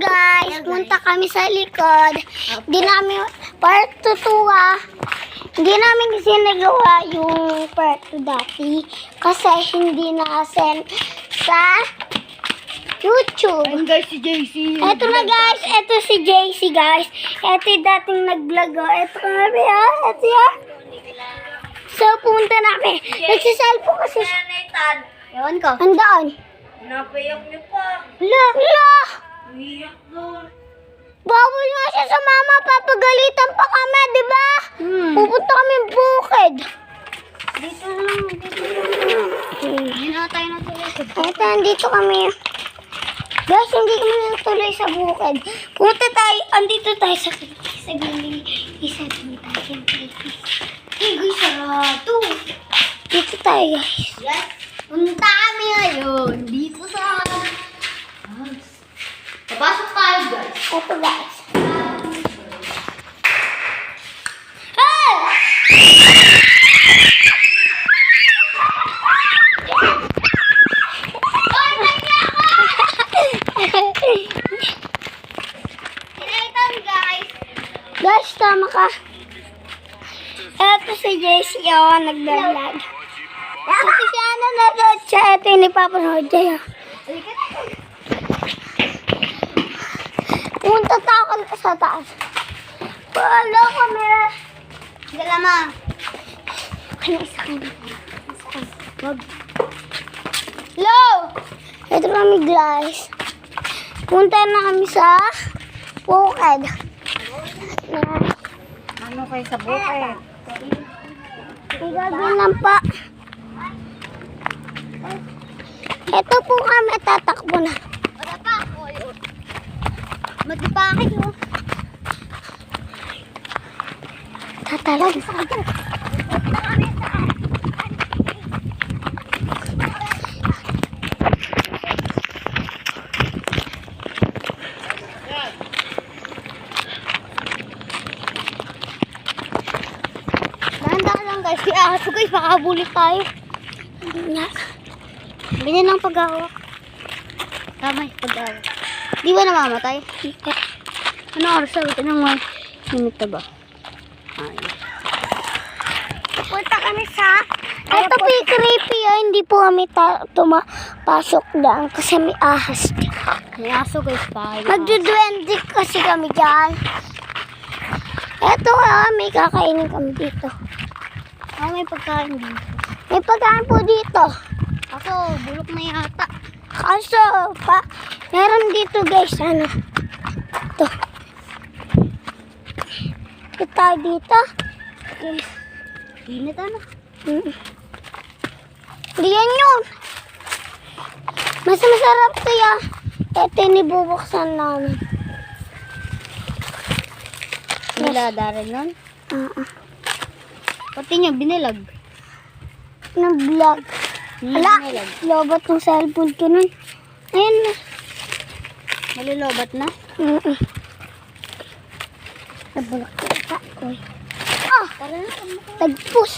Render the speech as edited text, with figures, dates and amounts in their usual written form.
guys, punta kami sa likod. Hindi namin, part 2 hindi namin kasi nagawa yung part 2 dati. Kasi hindi na-send sa YouTube. Ayun guys, si JC. Eto na guys, eto si JC guys. Eto yung dating nag-vlog. Eto kami eto yan. So, punta namin. Nagsiselfon kasi siya. Ewan ko. Andaan. Napayak niyo pa. La! Umiyak doon. Bawal nga siya sa mama. Papagalitan pa kami, di ba? Pupunta kami bukid. Dito lang. Hindi na tayo natuloy. Eto, andito kami. Guys, hindi kami natuloy sa bukid. Punta tayo, andito tayo sa gilid. Isa din tayo siyempre. Hey guys, sarado. Dito tayo guys. Yes. Punta kami ngayon. Dito sa... Papasok tayo guys. Eto guys. Hey! Guys, tama ka. Eto si JC, nagdalag. Kasi siya nanonood siya. Eto yung ipapanood siya. Punta tayo sa taas. Paano kami? Dala ma. Ano isa kami? Wag. Hello! Ito kami guys. Punta na kami sa bukid. Ano kayo sa bukid? Igagawin lang pa. Ito po kami, tatakbo na. Wala pa. Magpapakit mo. Tatalag. Dahan-dahan lang guys. Si aso guys, makabuli tayo. Hindi nga. Ganyan lang pag-awak. Tama yung pag-awak. Di ba namamatay? Ano oras sa ito nang may minute na ba? Ay. Punta kami sa... Ito po yung creepy. Hindi po kami tumapasok daan kasi may ahas. May aso guys pa. Magduduende kasi kami dyan. Ito may kakainin kami dito. May pagkain dito. May pagkain po dito. Ako, bulok na yata. Kaso, meron dito guys, ano. Ito. Ito tayo dito. Guys. Init ano? Hindi yan yun. Mas masarap to ya. Ito yung nibubuksan namin. Nilada rin nun? Pati niya binilag. Ng vlog. Hala, Binilag. lobat ng cellphone ko nun. Ayan na. Malilobat na? Nabulak ko pa. Uy. Ah! Tara na. Tagpus.